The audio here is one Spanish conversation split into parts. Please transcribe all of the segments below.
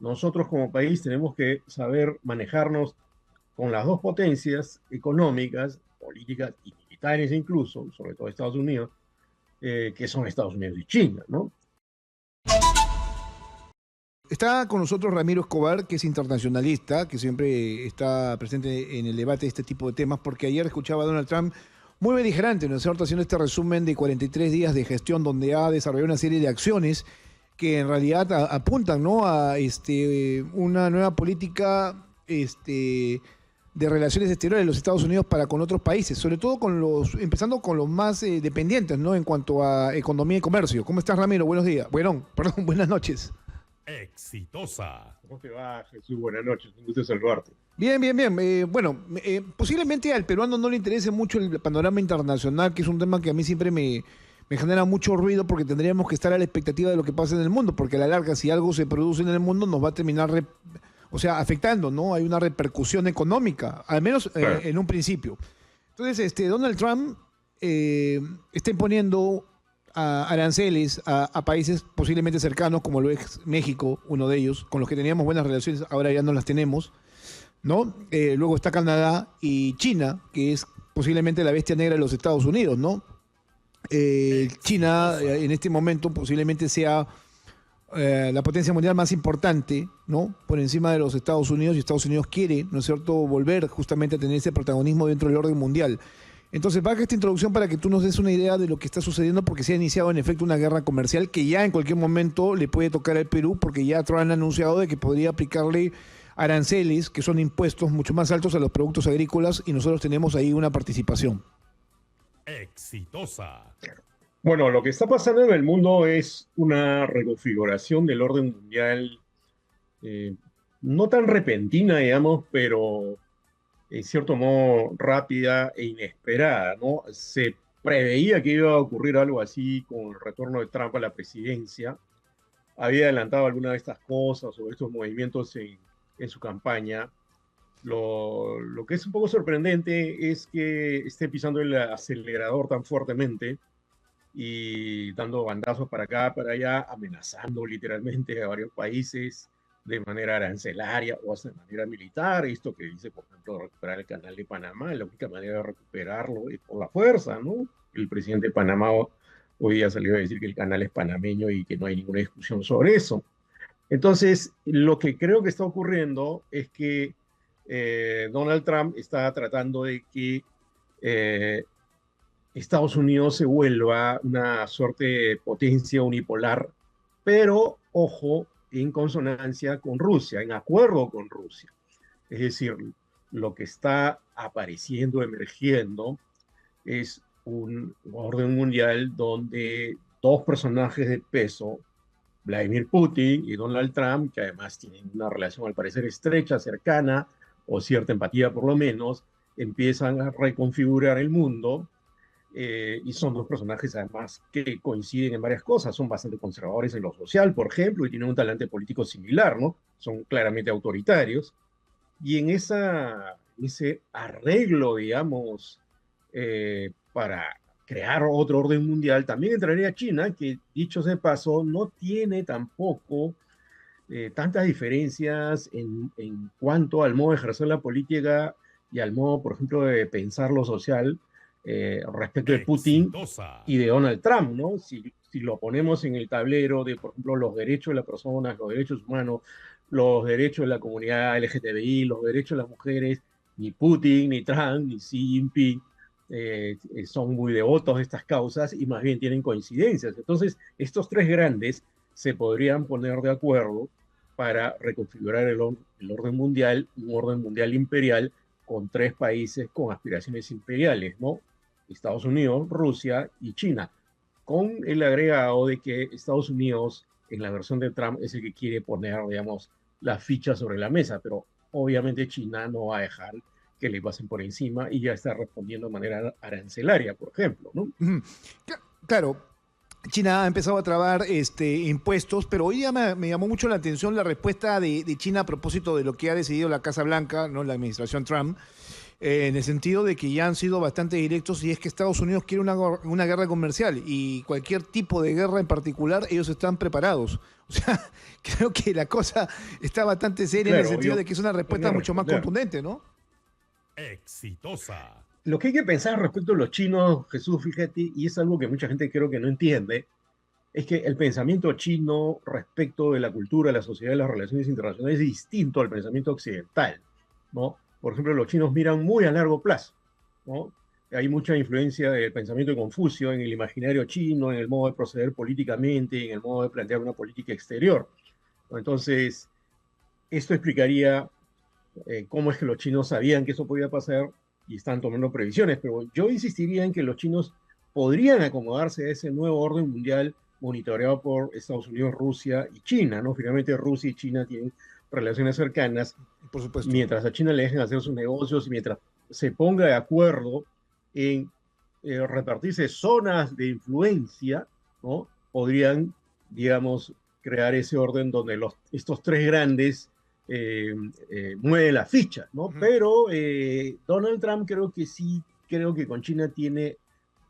Nosotros como país tenemos que saber manejarnos con las dos potencias económicas, políticas y militares incluso, sobre todo Estados Unidos, que son Estados Unidos y China, ¿no? Está con nosotros Ramiro Escobar, que es internacionalista, que siempre está presente en el debate de este tipo de temas, porque ayer escuchaba a Donald Trump muy beligerante, ¿no es cierto?, haciendo este resumen de 43 días de gestión donde ha desarrollado una serie de acciones que en realidad apuntan, ¿no?, a una nueva política de relaciones exteriores de los Estados Unidos para con otros países, sobre todo empezando con los más dependientes, ¿no?, en cuanto a economía y comercio. ¿Cómo estás, Ramiro? Buenos días. Bueno, perdón, buenas noches. Exitosa. ¿Cómo te va, Jesús? Buenas noches, un gusto saludarte. Bien, bien, bien. Posiblemente al peruano no le interese mucho el panorama internacional, que es un tema que a mí siempre me genera mucho ruido porque tendríamos que estar a la expectativa de lo que pasa en el mundo, porque a la larga, si algo se produce en el mundo, nos va a terminar afectando, ¿no? Hay una repercusión económica, al menos Claro. en un principio. Entonces, Donald Trump está imponiendo aranceles a países posiblemente cercanos, como lo es México, uno de ellos, con los que teníamos buenas relaciones, ahora ya no las tenemos, ¿no? Luego está Canadá y China, que es posiblemente la bestia negra de los Estados Unidos, ¿no? China en este momento posiblemente sea la potencia mundial más importante, ¿no?, por encima de los Estados Unidos, y Estados Unidos quiere, ¿no es cierto?, volver justamente a tener ese protagonismo dentro del orden mundial. Entonces, baja esta introducción para que tú nos des una idea de lo que está sucediendo, porque se ha iniciado en efecto una guerra comercial que ya en cualquier momento le puede tocar al Perú, porque ya Trump ha anunciado de que podría aplicarle aranceles, que son impuestos mucho más altos a los productos agrícolas, y nosotros tenemos ahí una participación. Exitosa. Bueno, lo que está pasando en el mundo es una reconfiguración del orden mundial, eh, no tan repentina, digamos, pero en cierto modo rápida e inesperada, ¿no? Se preveía que iba a ocurrir algo así con el retorno de Trump a la presidencia. Había adelantado alguna de estas cosas o estos movimientos en su campaña. Lo que es un poco sorprendente es que esté pisando el acelerador tan fuertemente y dando bandazos para acá, para allá, amenazando literalmente a varios países de manera arancelaria o hasta de manera militar. Esto que dice, por ejemplo, recuperar el canal de Panamá, la única manera de recuperarlo es por la fuerza, ¿no? El presidente de Panamá hoy día salió a decir que el canal es panameño y que no hay ninguna discusión sobre eso. Entonces, lo que creo que está ocurriendo es que Donald Trump está tratando de que eh, Estados Unidos se vuelva una suerte de potencia unipolar, pero, ojo, en consonancia con Rusia, en acuerdo con Rusia. Es decir, lo que está apareciendo, emergiendo, es un orden mundial donde dos personajes de peso, Vladimir Putin y Donald Trump, que además tienen una relación al parecer estrecha, cercana, o cierta empatía por lo menos, empiezan a reconfigurar el mundo, y son dos personajes además que coinciden en varias cosas, son bastante conservadores en lo social, por ejemplo, y tienen un talante político similar, ¿no? Son claramente autoritarios, y en ese arreglo, digamos, para crear otro orden mundial, también entraría China, que dicho sea de paso, no tiene tampoco tantas diferencias en cuanto al modo de ejercer la política y al modo, por ejemplo, de pensar lo social respecto de Putin Exitosa. y de Donald Trump, ¿no? Si lo ponemos en el tablero de, por ejemplo, los derechos de las personas, los derechos humanos, los derechos de la comunidad LGTBI, los derechos de las mujeres, ni Putin, ni Trump, ni Xi Jinping son muy devotos de estas causas y más bien tienen coincidencias. Entonces, estos tres grandes se podrían poner de acuerdo para reconfigurar el orden mundial, un orden mundial imperial con tres países con aspiraciones imperiales, ¿no? Estados Unidos, Rusia y China, con el agregado de que Estados Unidos, en la versión de Trump, es el que quiere poner, digamos, las fichas sobre la mesa, pero obviamente China no va a dejar que le pasen por encima y ya está respondiendo de manera arancelaria, por ejemplo, ¿no? Ujú. Claro, China ha empezado a trabar impuestos, pero hoy día me llamó mucho la atención la respuesta de China a propósito de lo que ha decidido la Casa Blanca, ¿no?, la administración Trump, en el sentido de que ya han sido bastante directos y es que Estados Unidos quiere una guerra comercial y cualquier tipo de guerra en particular, ellos están preparados. O sea, creo que la cosa está bastante seria en el Claro, sentido yo de que es una respuesta podría mucho más responder. contundente, ¿no? Exitosa. Lo que hay que pensar respecto a los chinos, Jesús, fíjate, y es algo que mucha gente creo que no entiende, es que el pensamiento chino respecto de la cultura, la sociedad y las relaciones internacionales es distinto al pensamiento occidental, ¿no? Por ejemplo, los chinos miran muy a largo plazo, ¿no? Hay mucha influencia del pensamiento de Confucio en el imaginario chino, en el modo de proceder políticamente, en el modo de plantear una política exterior, ¿no? Entonces, esto explicaría cómo es que los chinos sabían que eso podía pasar y están tomando previsiones, pero yo insistiría en que los chinos podrían acomodarse a ese nuevo orden mundial monitoreado por Estados Unidos, Rusia y China, ¿no? Finalmente Rusia y China tienen relaciones cercanas, Por supuesto. mientras a China le dejen hacer sus negocios y mientras se ponga de acuerdo en repartirse zonas de influencia, ¿no? Podrían, digamos, crear ese orden donde estos tres grandes mueven las fichas, ¿no? Pero Donald Trump creo que sí, creo que con China tiene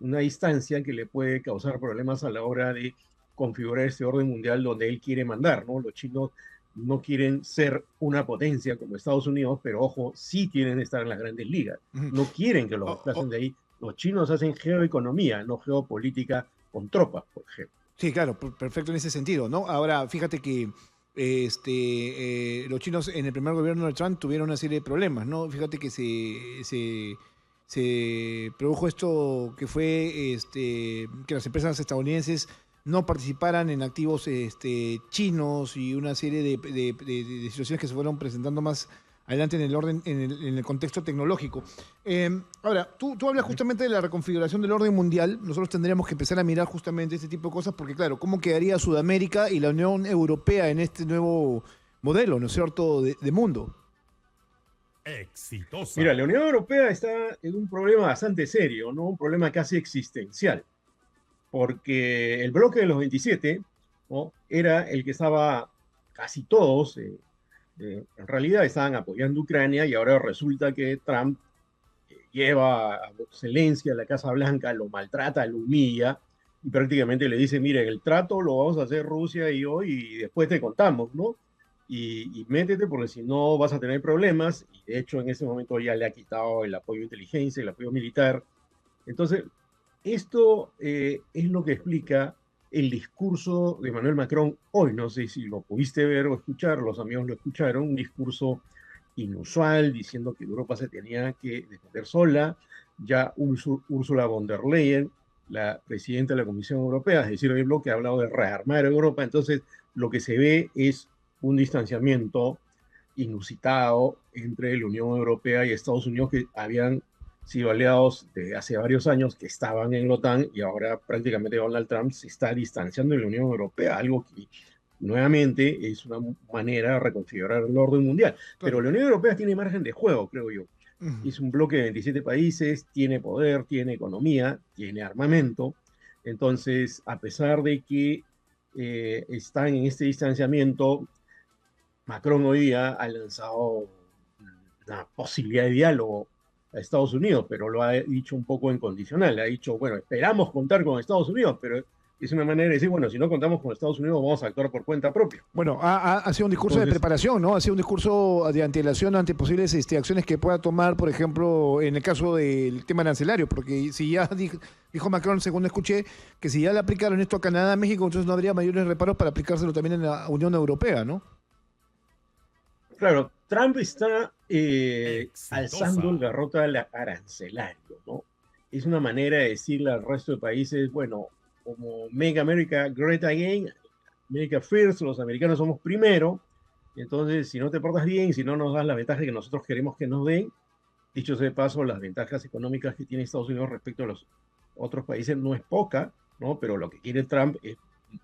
una distancia que le puede causar problemas a la hora de configurar este orden mundial donde él quiere mandar, ¿no? Los chinos no quieren ser una potencia como Estados Unidos, pero ojo, sí quieren estar en las grandes ligas. Ujú. No quieren que los Oh, desplacen oh, de ahí. Los chinos hacen geoeconomía, no geopolítica con tropas, por ejemplo. sí, claro, perfecto en ese sentido, ¿no? Ahora, fíjate que los chinos en el primer gobierno de Trump tuvieron una serie de problemas, ¿no? Fíjate que se produjo esto que fue que las empresas estadounidenses no participaran en activos chinos y una serie de situaciones que se fueron presentando más adelante en el orden, en el contexto tecnológico. Ahora, tú hablas justamente de la reconfiguración del orden mundial. Nosotros tendríamos que empezar a mirar justamente este tipo de cosas porque, claro, ¿cómo quedaría Sudamérica y la Unión Europea en este nuevo modelo, ¿no es cierto?, de mundo. Exitosa. Mira, la Unión Europea está en un problema bastante serio, ¿no? Un problema casi existencial, porque el bloque de los 27, ¿no? Era el que estaba casi todos, en realidad estaban apoyando a Ucrania y ahora resulta que Trump lleva a Zelensky a la Casa Blanca, lo maltrata, lo humilla y prácticamente le dice, mire, el trato lo vamos a hacer Rusia y yo y después te contamos, ¿no? Y métete porque si no vas a tener problemas. Y de hecho en ese momento ya le ha quitado el apoyo de inteligencia, el apoyo militar. Entonces, esto es lo que explica el discurso de Emmanuel Macron hoy. No sé si lo pudiste ver o escuchar, los amigos lo escucharon, un discurso inusual diciendo que Europa se tenía que defender sola. Ya Ursula von der Leyen, la presidenta de la Comisión Europea, es decir, el bloque ha hablado de rearmar Europa. Entonces, lo que se ve es un distanciamiento inusitado entre la Unión Europea y Estados Unidos, que habían sido aliados de hace varios años, que estaban en la OTAN, y ahora prácticamente Donald Trump se está distanciando de la Unión Europea, algo que nuevamente es una manera de reconfigurar el orden mundial. Claro. Pero la Unión Europea tiene margen de juego, creo yo. Ujú. Es un bloque de 27 países, tiene poder, tiene economía, tiene armamento. Entonces, a pesar de que están en este distanciamiento, Macron hoy día ha lanzado una posibilidad de diálogo a Estados Unidos, pero lo ha dicho un poco en condicional. Ha dicho, bueno, esperamos contar con Estados Unidos, pero es una manera de decir, bueno, si no contamos con Estados Unidos, vamos a actuar por cuenta propia. Bueno, ha sido un discurso de Entonces, preparación, ¿no? Ha sido un discurso de antelación ante posibles acciones que pueda tomar, por ejemplo, en el caso del tema arancelario, porque si ya dijo Macron, según escuché, que si ya le aplicaron esto a Canadá, a México, entonces no habría mayores reparos para aplicárselo también en la Unión Europea, ¿no? claro, Trump está alzando el Exitosa. garrote arancelario, ¿no? Es una manera de decirle al resto de países, bueno, como Make America Great Again, America First, los americanos somos primero. Entonces, si no te portas bien, si no nos das la ventaja que nosotros queremos que nos den, dicho sea de paso, las ventajas económicas que tiene Estados Unidos respecto a los otros países no es poca, ¿no? Pero lo que quiere Trump es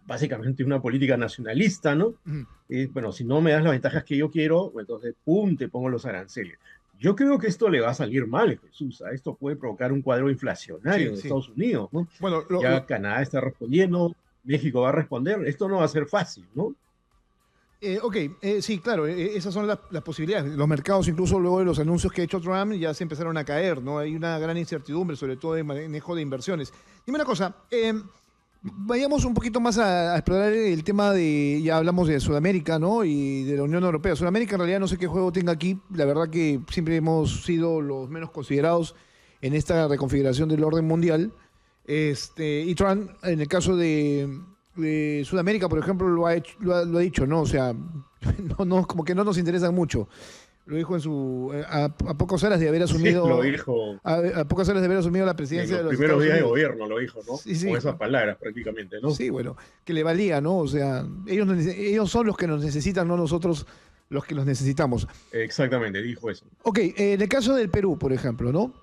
básicamente una política nacionalista, ¿no? Ujú. Bueno, si no me das las ventajas que yo quiero, entonces, ¡pum!, te pongo los aranceles. Yo creo que esto le va a salir mal, Jesús. Esto puede provocar un cuadro inflacionario Sí, en sí. Estados Unidos, ¿no? Bueno, Ya Canadá está respondiendo, México va a responder. Esto no va a ser fácil, ¿no? Ok, sí, claro, esas son las posibilidades. Los mercados, incluso luego de los anuncios que ha hecho Trump, ya se empezaron a caer, ¿no? Hay una gran incertidumbre, sobre todo de manejo de inversiones. Dime una cosa, vayamos un poquito más a explorar el tema de, ya hablamos de Sudamérica, ¿no? Y de la Unión Europea. Sudamérica en realidad no sé qué juego tenga aquí, la verdad que siempre hemos sido los menos considerados en esta reconfiguración del orden mundial. Y Trump, en el caso de Sudamérica, por ejemplo, lo ha dicho, ¿no? O sea, como que no nos interesan mucho. Lo dijo a pocas horas de haber Sí, lo asumido, dijo a pocas horas de haber asumido la en presidencia los de los primeros Estados días de Unidos. gobierno, lo dijo, ¿no? Sí, sí, Con esas palabras prácticamente, ¿no? sí, bueno, que le valía, ¿no? O sea, ellos son los que nos necesitan, no nosotros los que los necesitamos. Exactamente, dijo eso. Ok, en el caso del Perú, por ejemplo, ¿no?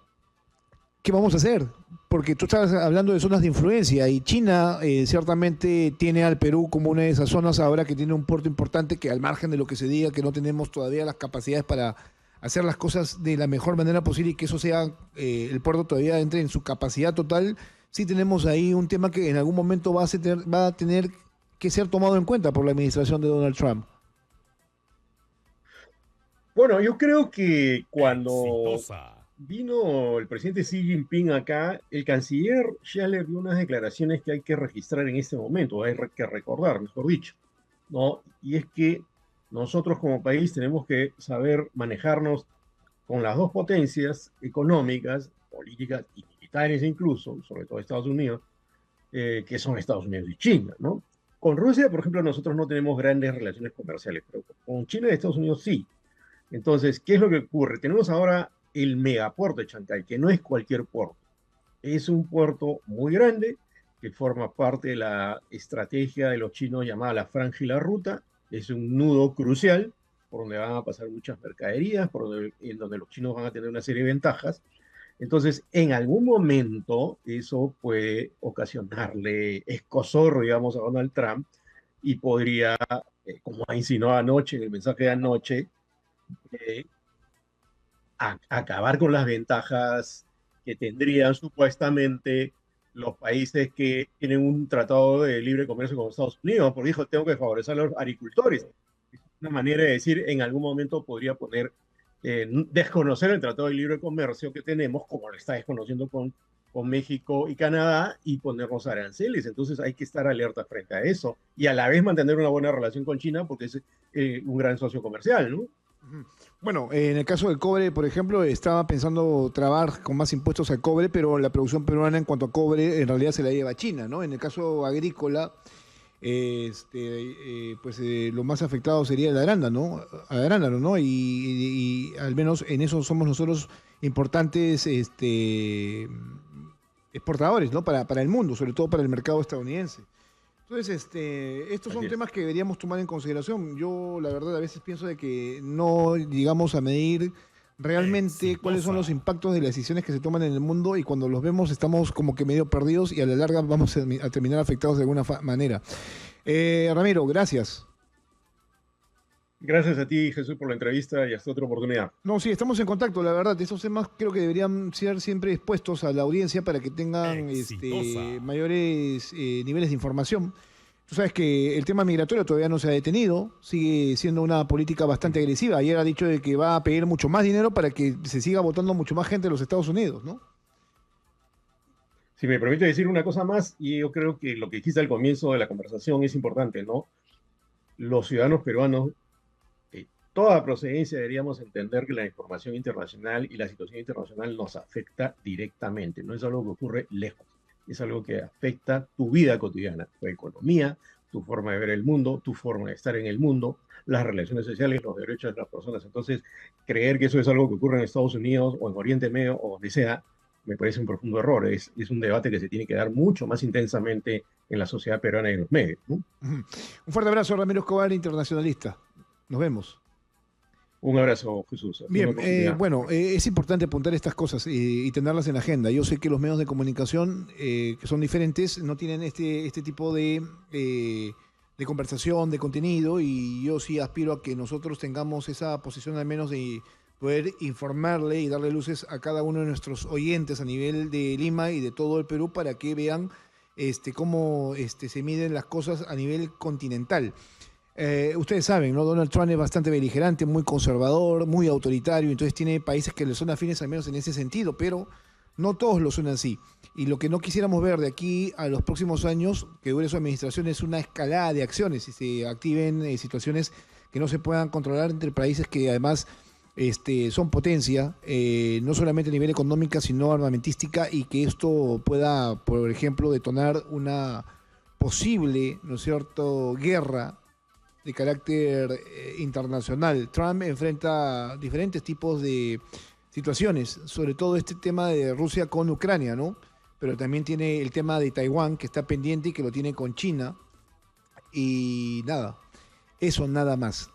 ¿Qué vamos a hacer? Porque tú estabas hablando de zonas de influencia y China ciertamente tiene al Perú como una de esas zonas ahora que tiene un puerto importante que al margen de lo que se diga que no tenemos todavía las capacidades para hacer las cosas de la mejor manera posible y que eso sea, el puerto todavía entre en su capacidad total, sí tenemos ahí un tema que en algún momento va a tener que ser tomado en cuenta por la administración de Donald Trump. Bueno, yo creo que cuando Exitosa. vino el presidente Xi Jinping acá, el canciller ya le dio unas declaraciones que hay que registrar en este momento, que recordar, mejor dicho, ¿no? Y es que nosotros como país tenemos que saber manejarnos con las dos potencias económicas, políticas y militares incluso, sobre todo Estados Unidos, que son Estados Unidos y China, ¿no? Con Rusia, por ejemplo, nosotros no tenemos grandes relaciones comerciales, pero con China y Estados Unidos sí. Entonces, ¿qué es lo que ocurre? Tenemos ahora el megapuerto de Chancay, que no es cualquier puerto. Es un puerto muy grande que forma parte de la estrategia de los chinos llamada la Franja y la Ruta. Es un nudo crucial por donde van a pasar muchas mercaderías, en donde los chinos van a tener una serie de ventajas. Entonces, en algún momento eso puede ocasionarle escozor, digamos, a Donald Trump y podría, como ha insinuado anoche en el mensaje de anoche, eh, acabar con las ventajas que tendrían supuestamente los países que tienen un tratado de libre comercio con Estados Unidos, porque dijo, tengo que favorecer a los agricultores. Es una manera de decir, en algún momento podría poner, desconocer el tratado de libre comercio que tenemos, como lo está desconociendo con México y Canadá, y ponernos aranceles. Entonces hay que estar alerta frente a eso, y a la vez mantener una buena relación con China, porque es un gran socio comercial, ¿no? Bueno, en el caso del cobre, por ejemplo, estaba pensando trabar con más impuestos al cobre, pero la producción peruana en cuanto a cobre en realidad se la lleva China, ¿no? En el caso agrícola, pues lo más afectado sería el arándano, ¿no? Y al menos en eso somos nosotros importantes exportadores, ¿no? Para el mundo, sobre todo para el mercado estadounidense. Entonces, estos Así son es. temas que deberíamos tomar en consideración. Yo, la verdad, a veces pienso de que no llegamos a medir realmente cuáles son los Exitosa. impactos de las decisiones que se toman en el mundo y cuando los vemos estamos como que medio perdidos y a la larga vamos a terminar afectados de alguna manera. Ramiro, gracias. Gracias a ti, Jesús, por la entrevista y hasta otra oportunidad. No, sí, estamos en contacto, la verdad. Esos temas creo que deberían ser siempre expuestos a la audiencia para que tengan Exitosa. mayores niveles de información. Tú sabes que el tema migratorio todavía no se ha detenido, sigue siendo una política bastante agresiva. Ayer ha dicho de que va a pedir mucho más dinero para que se siga votando mucho más gente en los Estados Unidos, ¿no? Si me permite decir una cosa más, y yo creo que lo que dijiste al comienzo de la conversación es importante, ¿no? Los ciudadanos peruanos de toda procedencia deberíamos entender que la información internacional y la situación internacional nos afecta directamente, no es algo que ocurre lejos, es algo que afecta tu vida cotidiana, tu economía, tu forma de ver el mundo, tu forma de estar en el mundo, las relaciones sociales, los derechos de las personas. Entonces, creer que eso es algo que ocurre en Estados Unidos o en Oriente Medio o donde sea, me parece un profundo error. Es un debate que se tiene que dar mucho más intensamente en la sociedad peruana y en los medios, ¿no? Ujú. Un fuerte abrazo, Ramiro Escobar, internacionalista. Nos vemos. Un abrazo, Jesús. Hasta una Bien, oportunidad. bueno, es importante apuntar estas cosas y tenerlas en la agenda. Yo sé que los medios de comunicación, que son diferentes, no tienen este tipo de conversación, de contenido, y yo sí aspiro a que nosotros tengamos esa posición al menos de poder informarle y darle luces a cada uno de nuestros oyentes a nivel de Lima y de todo el Perú para que vean cómo se miden las cosas a nivel continental. Ustedes saben, ¿no? Donald Trump es bastante beligerante, muy conservador, muy autoritario, entonces tiene países que le son afines al menos en ese sentido, pero no todos lo son así. Y lo que no quisiéramos ver de aquí a los próximos años, que dure su administración, es una escalada de acciones y se activen situaciones que no se puedan controlar entre países que además son potencia, no solamente a nivel económica, sino armamentística, y que esto pueda, por ejemplo, detonar una posible, ¿no es cierto?, guerra de carácter internacional. Trump enfrenta diferentes tipos de situaciones, sobre todo este tema de Rusia con Ucrania, ¿no? Pero también tiene el tema de Taiwán, que está pendiente y que lo tiene con China. Y nada, eso nada más.